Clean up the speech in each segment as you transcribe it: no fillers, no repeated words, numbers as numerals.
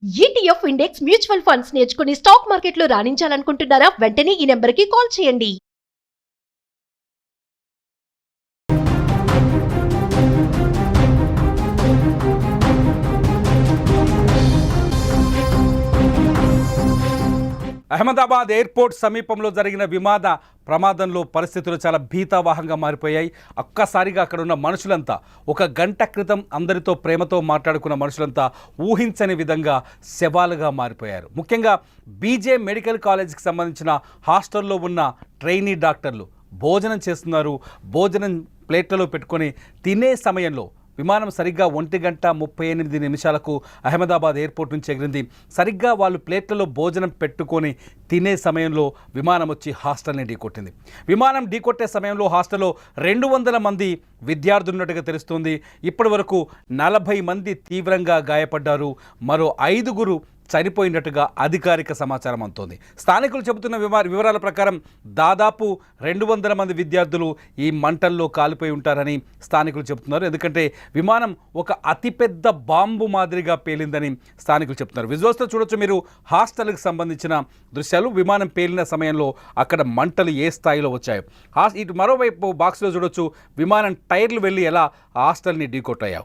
ETF index mutual funds నేర్చుకుని stock మార్కెట్లో రాణించాలనుకుంటున్నారా? వెంటనే ఈ నెంబర్కి కాల్ చేయండి. అహ్మదాబాద్ ఎయిర్పోర్ట్ సమీపంలో జరిగిన విమాన ప్రమాదంలో పరిస్థితులు చాలా భీతావహంగా మారిపోయాయి. ఒక్కసారిగా అక్కడ ఉన్న మనుషులంతా, ఒక గంట క్రితం అందరితో ప్రేమతో మాట్లాడుకున్న మనుషులంతా ఊహించని విధంగా శవాలుగా మారిపోయారు. ముఖ్యంగా బీజే మెడికల్ కాలేజ్కి సంబంధించిన హాస్టల్లో ఉన్న ట్రైనీ డాక్టర్లు భోజనం చేస్తున్నారు. భోజనం ప్లేట్లలో పెట్టుకొని తినే సమయంలో విమానం సరిగ్గా 1:38 అహ్మదాబాద్ ఎయిర్పోర్ట్ నుంచి ఎగిరింది. సరిగ్గా వాళ్ళు ప్లేట్లలో భోజనం పెట్టుకొని తినే సమయంలో విమానం వచ్చి హాస్టల్ని ఢీకొట్టింది. విమానం ఢీకొట్టే సమయంలో హాస్టల్లో 200 మంది విద్యార్థులు ఉన్నట్టుగా తెలుస్తుంది. ఇప్పటి వరకు 40 మంది తీవ్రంగా గాయపడ్డారు. మరో 5 చనిపోయినట్టుగా అధికారిక సమాచారం అందుతోంది. స్థానికులు చెబుతున్న వివరాల ప్రకారం దాదాపు 200 మంది విద్యార్థులు ఈ మంటల్లో కాలిపోయి ఉంటారని స్థానికులు చెబుతున్నారు. ఎందుకంటే విమానం ఒక అతిపెద్ద బాంబు మాదిరిగా పేలిందని స్థానికులు చెప్తున్నారు. విజువల్స్లో చూడొచ్చు మీరు హాస్టల్కి సంబంధించిన దృశ్యాలు. విమానం పేలిన సమయంలో అక్కడ మంటలు ఏ స్థాయిలో వచ్చాయో. ఇటు మరోవైపు బాక్స్లో చూడొచ్చు విమానం టైర్లు వెళ్ళి ఎలా హాస్టల్ని ఢీకొట్టాయో.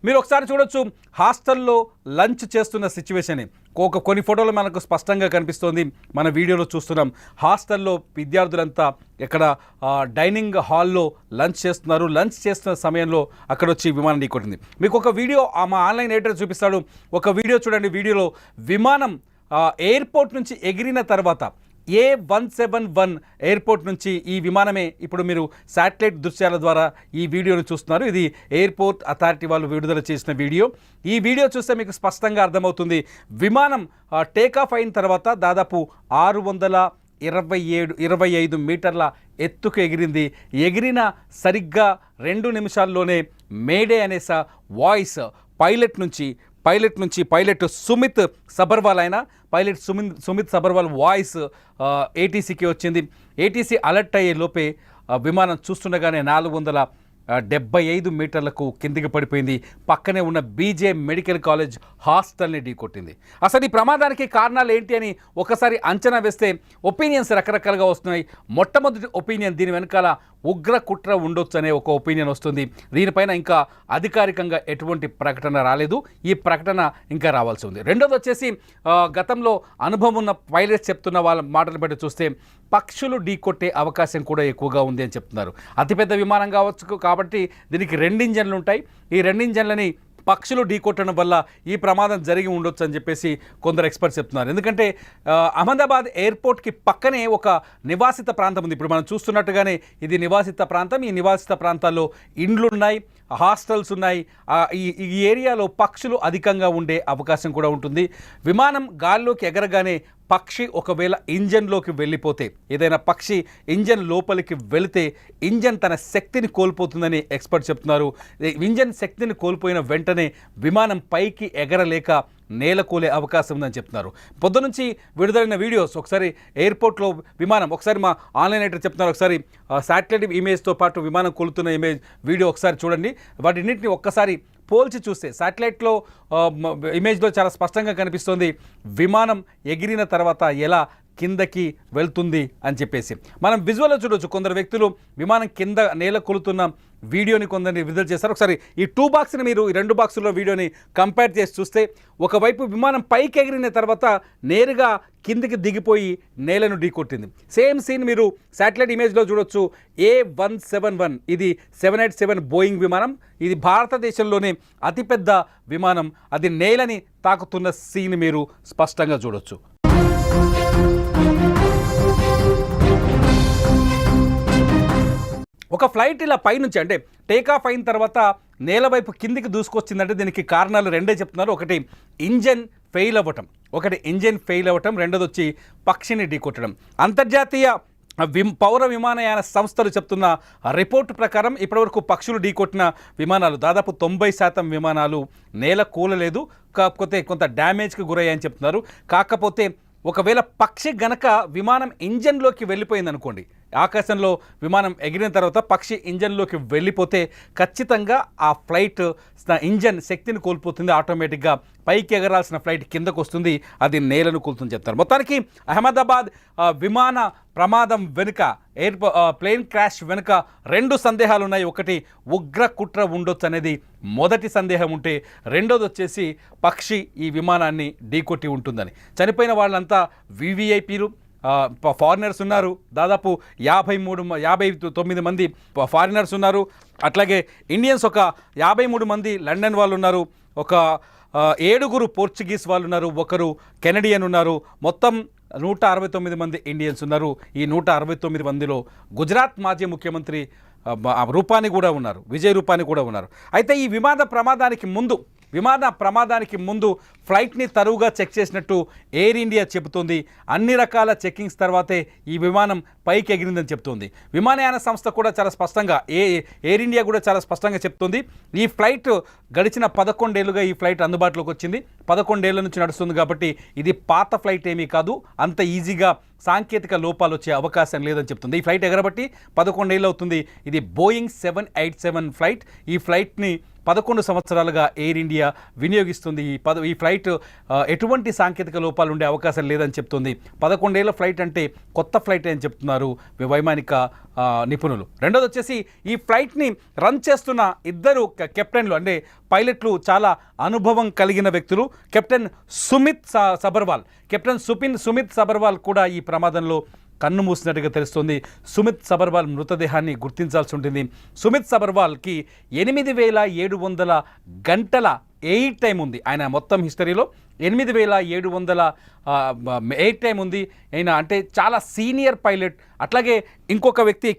మీరు ఒకసారి చూడొచ్చు హాస్టల్లో లంచ్ చేస్తున్న సిచ్యువేషన్. కొన్ని ఫోటోలు మనకు స్పష్టంగా కనిపిస్తోంది. మన వీడియోలో చూస్తున్నాం. హాస్టల్లో విద్యార్థులంతా ఇక్కడ డైనింగ్ హాల్లో లంచ్ చేస్తున్నారు. లంచ్ చేస్తున్న సమయంలో అక్కడ వచ్చి విమానం ఢీకొట్టింది. మీకు ఒక వీడియో మా ఆన్లైన్ ఎడిటర్ చూపిస్తాడు. ఒక వీడియో చూడండి. వీడియోలో విమానం ఎయిర్పోర్ట్ నుంచి ఎగిరిన తర్వాత A171 ఎయిర్పోర్ట్ నుంచి ఈ విమానమే ఇప్పుడు మీరు శాటిలైట్ దృశ్యాల ద్వారా ఈ వీడియోను చూస్తున్నారు. ఇది ఎయిర్పోర్ట్ అథారిటీ వాళ్ళు విడుదల చేసిన వీడియో. ఈ వీడియో చూస్తే మీకు స్పష్టంగా అర్థమవుతుంది. విమానం టేకాఫ్ అయిన తర్వాత దాదాపు 625 మీటర్ల ఎత్తుకు ఎగిరింది. ఎగిరిన సరిగ్గా 2 నిమిషాల్లోనే మేడే అనే voice pilot Sumit Sabharwal voice ఏటీసీకి వచ్చింది. ఏటీసీ అలర్ట్ అయ్యే లోపే విమానం చూస్తుండగానే 475 మీటర్లకు కిందికి పడిపోయింది. పక్కనే ఉన్న బీజే మెడికల్ కాలేజ్ హాస్టల్ని ఢీకొట్టింది. అసలు ఈ ప్రమాదానికి కారణాలు ఏంటి అని ఒకసారి అంచనా వేస్తే ఒపీనియన్స్ రకరకాలుగా వస్తున్నాయి. మొట్టమొదటి ఒపీనియన్, దీని వెనకాల ఉగ్ర కుట్ర ఉండొచ్చు అనే ఒక ఒపీనియన్ వస్తుంది. దీనిపైన ఇంకా అధికారికంగా ఎటువంటి ప్రకటన రాలేదు. ఈ ప్రకటన ఇంకా రావాల్సి ఉంది. రెండోది వచ్చేసి గతంలో అనుభవం ఉన్న పైలట్స్ చెప్తున్న వాళ్ళ మాటలు బట్టి చూస్తే పక్షులు ఢీకొట్టే అవకాశం కూడా ఎక్కువగా ఉంది అని చెప్తున్నారు. అతిపెద్ద విమానం కావచ్చు కాబట్టి దీనికి 2 ఇంజన్లు ఉంటాయి. ఈ 2 ఇంజన్లని పక్షులు ఢీకొట్టడం వల్ల ఈ ప్రమాదం జరిగి ఉండొచ్చు అని చెప్పేసి కొందరు ఎక్స్పర్ట్స్ చెప్తున్నారు. ఎందుకంటే అహ్మదాబాద్ ఎయిర్పోర్ట్కి పక్కనే ఒక నివాసిత ప్రాంతం ఉంది. ఇప్పుడు మనం చూస్తున్నట్టుగానే ఇది నివాసిత ప్రాంతం. ఈ నివాసిత ప్రాంతాల్లో ఇండ్లు ఉన్నాయి, హాస్టల్స్ ఉన్నాయి. ఈ ఏరియాలో పక్షులు అధికంగా ఉండే అవకాశం కూడా ఉంటుంది. విమానం గాల్లోకి ఎగరగానే పక్షి ఒకవేళ ఇంజన్లోకి వెళ్ళిపోతే, ఏదైనా పక్షి ఇంజన్ లోపలికి వెళితే ఇంజన్ తన శక్తిని కోల్పోతుందని ఎక్స్పర్ట్ చెప్తున్నారు. ఇంజన్ శక్తిని కోల్పోయిన వెంటనే విమానం పైకి ఎగరలేక నేలకూలే అవకాశం ఉందని చెప్తున్నారు. పొద్దునుంచి విడుదలైన వీడియోస్ ఒకసారి ఎయిర్పోర్ట్లో విమానం, ఒకసారి మా ఆన్లైన్ ఎడిటర్ చెప్తున్నారు, ఒకసారి శాటిలైట్ ఇమేజ్తో పాటు విమానం కొలుతున్న వీడియో ఒకసారి చూడండి. వాటిన్నింటినీ ఒక్కసారి పోల్చి చూస్తే శాటిలైట్లో ఇమేజ్లో చాలా స్పష్టంగా కనిపిస్తుంది విమానం ఎగిరిన తర్వాత ఎలా కిందకి వెళ్తుంది అని చెప్పేసి. మనం విజువల్లో చూడవచ్చు. కొందరు వ్యక్తులు విమానం కింద నేల కొలుతున్న వీడియోని కొందరిని విడుదల చేస్తారు. ఒకసారి ఈ 2 బాక్స్ని మీరు ఈ 2 బాక్సుల్లో వీడియోని కంపేర్ చేసి చూస్తే ఒకవైపు విమానం పైకి ఎగిరిన తర్వాత నేరుగా కిందికి దిగిపోయి నేలను ఢీకొట్టింది. సేమ్ సీన్ మీరు శాటిలైట్ ఇమేజ్లో చూడొచ్చు. A171 ఇది 787 బోయింగ్ విమానం. ఇది భారతదేశంలోనే అతిపెద్ద విమానం. అది నేలని తాకుతున్న సీన్ మీరు స్పష్టంగా చూడొచ్చు. ఒక ఫ్లైట్ ఇలా పైనుంచి అంటే టేకాఫ్ అయిన తర్వాత నేల వైపు కిందికి దూసుకొచ్చిందంటే దీనికి కారణాలు 2 చెప్తున్నారు. ఒకటి ఇంజన్ ఫెయిల్ అవ్వటం, రెండోది వచ్చి పక్షిని ఢీకొట్టడం. అంతర్జాతీయ పౌర విమానయాన సంస్థలు చెప్తున్న రిపోర్టు ప్రకారం ఇప్పటివరకు పక్షులు ఢీకొట్టిన విమానాలు దాదాపు 90% విమానాలు నేల కూలలేదు, కాకపోతే కొంత డ్యామేజ్కి గురయ్యాయని చెప్తున్నారు. కాకపోతే ఒకవేళ పక్షి గనక విమానం ఇంజన్లోకి వెళ్ళిపోయింది అనుకోండి, ఆకాశంలో విమానం ఎగిరిన తర్వాత పక్షి ఇంజన్లోకి వెళ్ళిపోతే ఖచ్చితంగా ఆ ఫ్లైట్ ఇంజన్ శక్తిని కోల్పోతుంది, ఆటోమేటిక్గా పైకి ఎగరాల్సిన ఫ్లైట్ కిందకు వస్తుంది, అది నేలను కూలుతుంది చెప్తారు. మొత్తానికి అహ్మదాబాద్ విమాన ప్రమాదం వెనుక ప్లేన్ క్రాష్ వెనుక 2 సందేహాలు ఉన్నాయి. ఒకటి ఉగ్ర కుట్ర ఉండొచ్చు అనేది మొదటి సందేహం ఉంటే, రెండోది వచ్చేసి పక్షి ఈ విమానాన్ని ఢీకొట్టి ఉంటుందని. చనిపోయిన వాళ్ళంతా వివిఐపీలు, ఫారినర్స్ ఉన్నారు. దాదాపు 59 మంది ఫారినర్స్ ఉన్నారు. అట్లాగే ఇండియన్స్ ఒక 53 మంది లండన్ వాళ్ళు ఉన్నారు. ఒక 7 పోర్చుగీస్ వాళ్ళు ఉన్నారు. ఒకరు కెనడియన్ ఉన్నారు. మొత్తం 169 మంది ఇండియన్స్ ఉన్నారు. ఈ 169 మందిలో గుజరాత్ మాజీ ముఖ్యమంత్రి రూపాని కూడా ఉన్నారు, విజయ్ రూపాని కూడా ఉన్నారు. అయితే ఈ విమాన ప్రమాదానికి ముందు ఫ్లైట్ని తరువుగా చెక్ చేసినట్టు ఎయిర్ ఇండియా చెబుతోంది. అన్ని రకాల చెక్కింగ్స్ తర్వాతే ఈ విమానం పైకి ఎగిరిందని చెప్తోంది. విమానయాన సంస్థ కూడా చాలా స్పష్టంగా, ఎయిర్ ఇండియా కూడా చాలా స్పష్టంగా చెప్తోంది. ఈ ఫ్లైట్ గడిచిన 11 ఏళ్ళుగా ఈ ఫ్లైట్ అందుబాటులోకి వచ్చింది. 11 ఏళ్ల నుంచి నడుస్తుంది కాబట్టి ఇది పాత ఫ్లైట్ ఏమీ కాదు. అంత ఈజీగా సాంకేతిక లోపాలు వచ్చే అవకాశం లేదని చెప్తుంది. ఈ ఫ్లైట్ ఎగరబట్టి 11 ఏళ్ళు అవుతుంది. ఇది బోయింగ్ 787 ఫ్లైట్. ఈ ఫ్లైట్ని 11 సంవత్సరాలుగా ఎయిర్ ఇండియా వినియోగిస్తుంది. ఈ ఫ్లైట్ ఎటువంటి సాంకేతిక లోపాలు ఉండే అవకాశం లేదని చెప్తుంది. 11 ఏళ్ళ ఫ్లైట్ అంటే కొత్త ఫ్లైట్ అని చెప్తున్నారు వైమానిక నిపుణులు. రెండోది వచ్చేసి ఈ ఫ్లైట్ని రన్ చేస్తున్న 2 కెప్టెన్లు, అంటే పైలట్లు చాలా అనుభవం కలిగిన వ్యక్తులు. కెప్టెన్ సుమిత్ సబర్వాల్ కూడా ఈ ప్రమాదంలో కన్ను మూసినట్టుగా తెలుస్తుంది. సుమిత్ సబర్వాల్ మృతదేహాన్ని గుర్తించాల్సి ఉంటుంది. సుమిత్ సబర్వాల్కి 8700 గంటల ఎయిర్ టైం ఉంది. ఆయన మొత్తం హిస్టరీలో 8700 ఎయిర్ టైం ఉంది. ఆయన అంటే చాలా సీనియర్ పైలట్. అట్లాగే ఇంకొక వ్యక్తి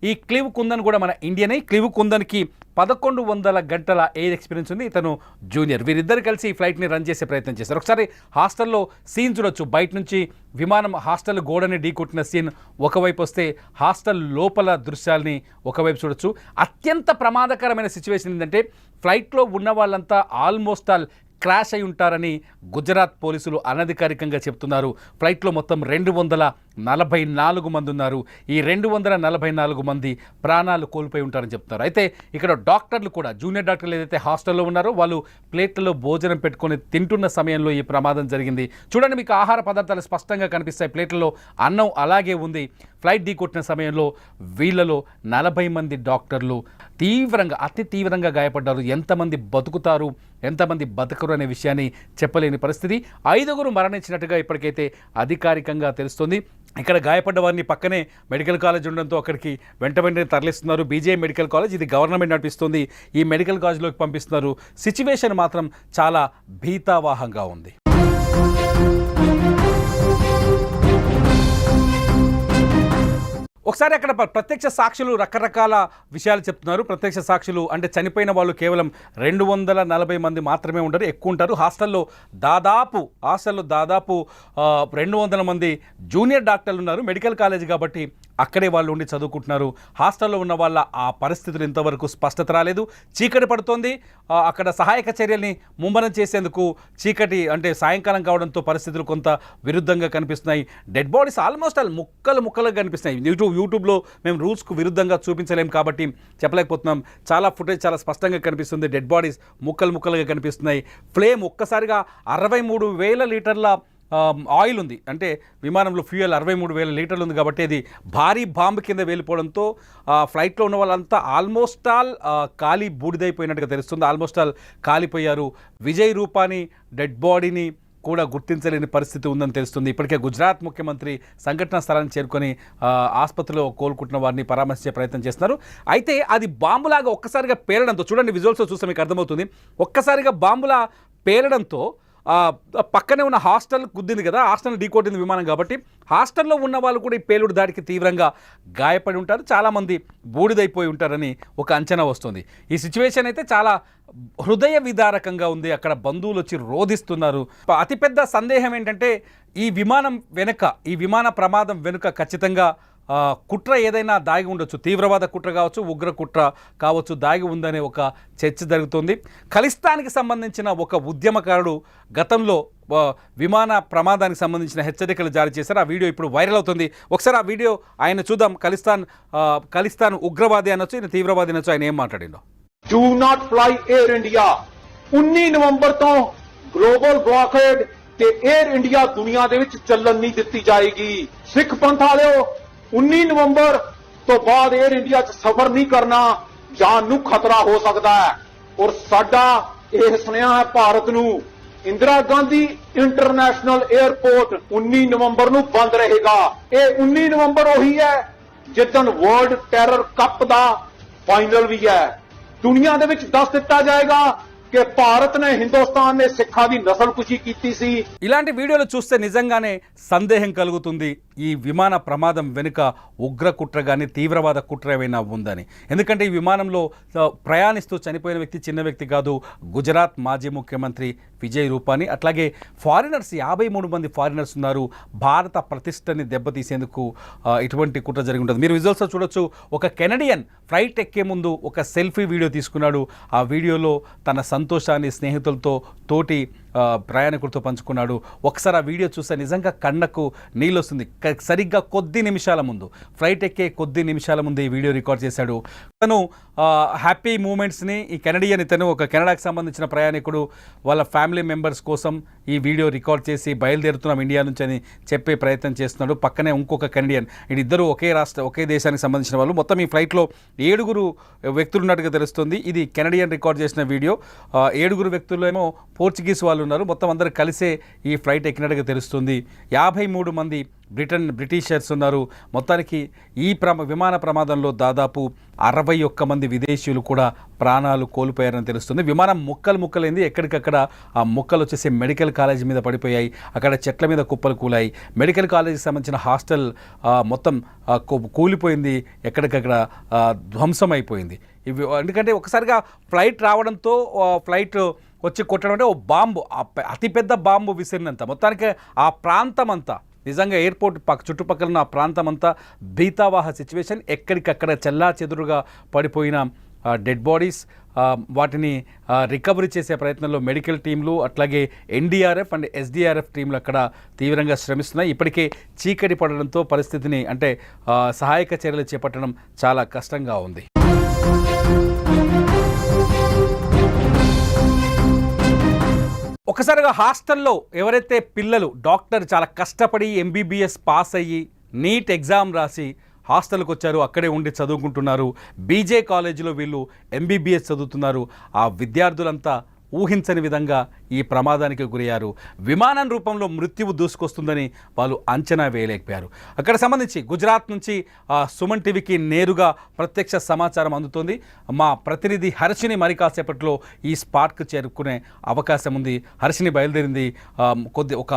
ఈ క్లివ్ కుందన్ కూడా మన ఇండియనే. క్లివ్ కుందన్కి 1100 గంటల ఎయిర్ ఎక్స్పీరియన్స్ ఉంది. ఇతను జూనియర్. వీరిద్దరు కలిసి ఈ ఫ్లైట్ని రన్ చేసే ప్రయత్నం చేశారు. ఒకసారి హాస్టల్లో సీన్ చూడొచ్చు. బయట నుంచి విమానం హాస్టల్ గోడని ఢీకొట్టిన సీన్ ఒకవైపు వస్తే, హాస్టల్ లోపల దృశ్యాల్ని ఒకవైపు చూడొచ్చు. అత్యంత ప్రమాదకరమైన సిచ్యువేషన్ ఏంటంటే, ఫ్లైట్లో ఉన్న వాళ్ళంతా ఆల్మోస్ట్ క్రాష్ అయి ఉంటారని గుజరాత్ పోలీసులు అనధికారికంగా చెప్తున్నారు. ఫ్లైట్లో మొత్తం 244 మంది ఉన్నారు. ఈ 244 మంది ప్రాణాలు కోల్పోయి ఉంటారని చెప్తున్నారు. అయితే ఇక్కడ డాక్టర్లు కూడా, జూనియర్ డాక్టర్లు ఏదైతే హాస్టల్లో ఉన్నారో వాళ్ళు ప్లేట్లలో భోజనం పెట్టుకొని తింటున్న సమయంలో ఈ ప్రమాదం జరిగింది. చూడండి, మీకు ఆహార పదార్థాలు స్పష్టంగా కనిపిస్తాయి. ప్లేట్లలో అన్నం అలాగే ఉంది. ఫ్లైట్ ఢీకొట్టిన సమయంలో వీళ్ళలో 40 మంది డాక్టర్లు అతి తీవ్రంగా గాయపడ్డారు. ఎంతమంది బతుకుతారు, ఎంతమంది బతకరు అనే విషయాన్ని చెప్పలేని పరిస్థితి. 5 మరణించినట్టుగా ఇప్పటికైతే అధికారికంగా తెలుస్తుంది. ఇక్కడ గాయపడ్డ వారిని పక్కనే మెడికల్ కాలేజ్ ఉండడంతో అక్కడికి వెంటనే తరలిస్తున్నారు. బీజే మెడికల్ కాలేజ్, ఇది గవర్నమెంట్ నడిపిస్తుంది. ఈ మెడికల్ కాలేజ్లోకి పంపిస్తున్నారు. సిచ్యువేషన్ మాత్రం చాలా భీతావహంగా ఉంది. ఒకసారి అక్కడ ప్రత్యక్ష సాక్షులు రకరకాల విషయాలు చెప్తున్నారు. ప్రత్యక్ష సాక్షులు అంటే చనిపోయిన వాళ్ళు కేవలం 240 మంది మాత్రమే ఉంటారు, ఎక్కువ ఉంటారు. హాస్టల్లో దాదాపు 200 మంది జూనియర్ డాక్టర్లు ఉన్నారు. మెడికల్ కాలేజ్ కాబట్టి అక్కడే వాళ్ళు ఉండి చదువుకుంటున్నారు. హాస్టల్లో ఉన్న వాళ్ళ ఆ పరిస్థితులు ఇంతవరకు స్పష్టత రాలేదు. చీకటి పడుతోంది. అక్కడ సహాయక చర్యల్ని ముమ్మరం చేసేందుకు చీకటి అంటే సాయంకాలం కావడంతో పరిస్థితులు కొంత విరుద్ధంగా కనిపిస్తున్నాయి. డెడ్ బాడీస్ ఆల్మోస్ట్ ముక్కలుగా కనిపిస్తున్నాయి. యూట్యూబ్లో మేము రూల్స్కు విరుద్ధంగా చూపించలేం కాబట్టి చెప్పలేకపోతున్నాం. చాలా ఫుటేజ్ చాలా స్పష్టంగా కనిపిస్తుంది. డెడ్ బాడీస్ ముక్కలుగా కనిపిస్తున్నాయి. ఫ్లేమ్ ఒక్కసారిగా 63,000 లీటర్ల ఆయిల్ ఉంది. అంటే విమానంలో ఫ్యూయల్ 63,000 లీటర్లు ఉంది కాబట్టి అది భారీ బాంబు కింద వెళ్ళిపోవడంతో ఫ్లైట్లో ఉన్న వాళ్ళంతా ఆల్మోస్ట్ కాలి బూడిదైపోయినట్టుగా తెలుస్తుంది. ఆల్మోస్ట్ కాలిపోయారు. విజయ్ రూపాని డెడ్ బాడీని కూడా గుర్తించలేని పరిస్థితి ఉందని తెలుస్తుంది. ఇప్పటికే గుజరాత్ ముఖ్యమంత్రి సంఘటనా స్థలాన్ని చేరుకొని ఆసుపత్రిలో కోలుకుంటున్న వారిని పరామర్శించే ప్రయత్నం చేస్తున్నారు. అయితే అది బాంబులాగా ఒక్కసారిగా పేలడంతో, చూడండి విజువల్స్లో చూస్తే మీకు అర్థమవుతుంది, ఒక్కసారిగా బాంబులా పేలడంతో పక్కనే ఉన్న హాస్టల్ గుద్దింది కదా, హాస్టల్ ఢీకొట్టింది విమానం కాబట్టి హాస్టల్లో ఉన్న వాళ్ళు కూడా ఈ పేలుడు దాడికి తీవ్రంగా గాయపడి ఉంటారు. చాలామంది బూడిదైపోయి ఉంటారని ఒక అంచనా వస్తుంది. ఈ సిచ్యువేషన్ అయితే చాలా హృదయ విదారకంగా ఉంది. అక్కడ బంధువులు వచ్చి రోధిస్తున్నారు. అతిపెద్ద సందేహం ఏంటంటే ఈ విమాన ప్రమాదం వెనుక ఖచ్చితంగా కుట్ర ఏదైనా దాగి ఉండొచ్చు, తీవ్రవాద కుట్ర కావచ్చు, ఉగ్ర కుట్ర కావచ్చు, దాగి ఉందనే ఒక చర్చ జరుగుతుంది. ఖలిస్తాన్కి సంబంధించిన ఒక ఉద్యమకారుడు గతంలో విమాన ప్రమాదానికి సంబంధించిన హెచ్చరికలు జారీ చేశారు. ఆ వీడియో ఇప్పుడు వైరల్ అవుతుంది. ఒకసారి ఆ వీడియో ఆయన చూద్దాం. ఖలిస్తాన్ ఉగ్రవాది అనొచ్చు, ఈయన తీవ్రవాది అనొచ్చు. ఆయన ఏం మాట్లాడిండో. Do not fly Air India 19 ਨਵੰਬਰ ਤੋਂ ਗਲੋਬਲ ਬਲੌਕੇਡ ਤੇ 에ਅਰ ਇੰਡੀਆ ਦੁਨੀਆ ਦੇ ਵਿੱਚ ਚੱਲਣ ਨਹੀਂ ਦਿੱਤੀ ਜਾਏਗੀ। ਸਿੱਖ ਪੰਥ ਵਾਲਿਓ 19 ਨਵੰਬਰ ਤੋਂ ਬਾਅਦ 에ਅਰ ਇੰਡੀਆ 'ਚ ਸਫ਼ਰ ਨਹੀਂ ਕਰਨਾ, ਜਾਨ ਨੂੰ ਖਤਰਾ ਹੋ ਸਕਦਾ ਹੈ। ਔਰ ਸਾਡਾ ਇਹ ਸੁਨੇਹਾ ਹੈ ਭਾਰਤ ਨੂੰ, ਇੰਦਰਾ ਗਾਂਧੀ ਇੰਟਰਨੈਸ਼ਨਲ 에ਅਰਪੋਰਟ 19 ਨਵੰਬਰ ਨੂੰ ਬੰਦ ਰਹੇਗਾ। ਇਹ 19 ਨਵੰਬਰ ਉਹੀ ਹੈ ਜਿੱਦਣ ਵਰਲਡ ਟੈਰਰ ਕੱਪ ਦਾ ਫਾਈਨਲ ਵੀ ਹੈ। ਦੁਨੀਆ ਦੇ ਵਿੱਚ ਦੱਸ ਦਿੱਤਾ ਜਾਏਗਾ कि भारत ने हिंदुस्तान ने सिखा दी नस्लकुशी की सी। ఇలాంటి వీడియోలు చూస్తే నిజంగానే సందేహం కలుగుతుంది ఈ విమాన ప్రమాదం వెనుక ఉగ్ర కుట్ర కానీ తీవ్రవాద కుట్ర ఏమైనా ఉందని. ఎందుకంటే ఈ విమానంలో ప్రయాణిస్తూ చనిపోయిన వ్యక్తి చిన్న వ్యక్తి కాదు, గుజరాత్ మాజీ ముఖ్యమంత్రి విజయ్ రూపానీ. అట్లాగే ఫారినర్స్ 53 మంది ఫారినర్స్ ఉన్నారు. భారత ప్రతిష్టని దెబ్బతీసేందుకు ఇటువంటి కుట్ర జరిగి ఉంటుంది. మీరు విజువల్స్లో చూడొచ్చు, ఒక కెనడియన్ ఫ్లైట్ ఎక్కే ముందు ఒక సెల్ఫీ వీడియో తీసుకున్నాడు. ఆ వీడియోలో తన సంతోషాన్ని స్నేహితులతో తోటి ప్రయాణికులతో పంచుకున్నాడు. ఒకసారి ఆ వీడియో చూస్తే నిజంగా కళ్ళకు నీళ్ళు వస్తుంది. సరిగ్గా కొద్ది నిమిషాల ముందు, ఫ్లైట్ ఎక్కే కొద్ది నిమిషాల ముందు ఈ వీడియో రికార్డ్ చేశాడు. తను హ్యాపీ మూమెంట్స్ని, ఈ కెనడియన్ ఇతను ఒక కెనడాకి సంబంధించిన ప్రయాణికుడు, వాళ్ళ ఫ్యామిలీ మెంబర్స్ కోసం ఈ వీడియో రికార్డ్ చేసి బయలుదేరుతున్నాం ఇండియా నుంచి అని చెప్పే ప్రయత్నం చేస్తున్నాడు. పక్కనే ఇంకొక కెనడియన్, వీళ్ళిద్దరూ ఒకే దేశానికి సంబంధించిన వాళ్ళు. మొత్తం ఈ ఫ్లైట్లో 7 వ్యక్తులు ఉన్నట్టుగా తెలుస్తుంది. ఇది కెనడియన్ రికార్డ్ చేసిన వీడియో. 7 వ్యక్తుల్లో ఏమో పోర్చుగీస్ వాళ్ళు ఉన్నారు. మొత్తం అందరూ కలిసే ఈ ఫ్లైట్ ఎక్కినట్టుగా తెలుస్తుంది. 53 మంది బ్రిటిషర్స్ ఉన్నారు. మొత్తానికి ఈ విమాన ప్రమాదంలో దాదాపు 61 మంది విదేశీయులు కూడా ప్రాణాలు కోల్పోయారని తెలుస్తుంది. విమానం ముక్కలైంది. ఎక్కడికక్కడ ఆ ముక్కలు వచ్చేసి మెడికల్ కాలేజీ మీద పడిపోయాయి. అక్కడ చెట్ల మీద కుప్పలు కూలాయి. మెడికల్ కాలేజీకి సంబంధించిన హాస్టల్ మొత్తం కూలిపోయింది, ఎక్కడికక్కడ ధ్వంసం అయిపోయింది. ఎందుకంటే ఒకసారిగా ఫ్లైట్ రావడంతో ఫ్లైట్ వచ్చి కొట్టడం అంటే ఓ బాంబు, అతిపెద్ద బాంబు విసిరినంత మొత్తానికి ఆ ప్రాంతం అంతా, నిజంగా ఎయిర్పోర్ట్ చుట్టుపక్కల ఉన్న ఆ ప్రాంతం అంతా భీతావాహ సిచ్యువేషన్. ఎక్కడికక్కడ చెల్లా చెదురుగా పడిపోయిన డెడ్ బాడీస్, వాటిని రికవరీ చేసే ప్రయత్నంలో మెడికల్ టీంలు, అట్లాగే ఎన్డీఆర్ఎఫ్ అండ్ ఎస్డీఆర్ఎఫ్ టీంలు అక్కడ తీవ్రంగా శ్రమిస్తున్నాయి. ఇప్పటికే చీకటి పడడంతో పరిస్థితిని అంటే సహాయక చర్యలు చేపట్టడం చాలా కష్టంగా ఉంది. ఒకసారిగా హాస్టల్లో ఎవరైతే పిల్లలు డాక్టర్ చాలా కష్టపడి ఎంబీబీఎస్ పాస్ అయ్యి నీట్ ఎగ్జామ్ రాసి హాస్టల్కి వచ్చారు, అక్కడే ఉండి చదువుకుంటున్నారు. బీజే కాలేజీలో వీళ్ళు ఎంబీబీఎస్ చదువుతున్నారు. ఆ విద్యార్థులంతా ఊహించని విధంగా ఈ ప్రమాదానికి గురయ్యారు. విమానం రూపంలో మృత్యువు దూసుకొస్తుందని వాళ్ళు అంచనా వేయలేకపోయారు. అక్కడ సంబంధించి గుజరాత్ నుంచి సుమన్ టీవీకి నేరుగా ప్రత్యక్ష సమాచారం అందుతోంది. మా ప్రతినిధి హర్షిని మరి కాసేపట్లో ఈ స్పాట్కు చేరుకునే అవకాశం ఉంది. హర్షిని బయలుదేరింది. ఒక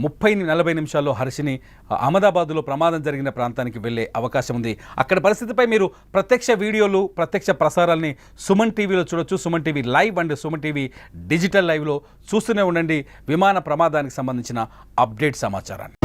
30-40 నిమిషాల్లో హర్షిని అహ్మదాబాద్లో ప్రమాదం జరిగిన ప్రాంతానికి వెళ్ళే అవకాశం ఉంది. అక్కడ పరిస్థితిపై మీరు ప్రత్యక్ష వీడియోలు, ప్రత్యక్ష ప్రసారాల్ని సుమన్ టీవీలో చూడొచ్చు. Suman TV live and Suman TV digital లైవ్లో చూస్తూనే ఉండండి విమాన ప్రమాదానికి సంబంధించిన అప్డేట్ సమాచారాన్ని.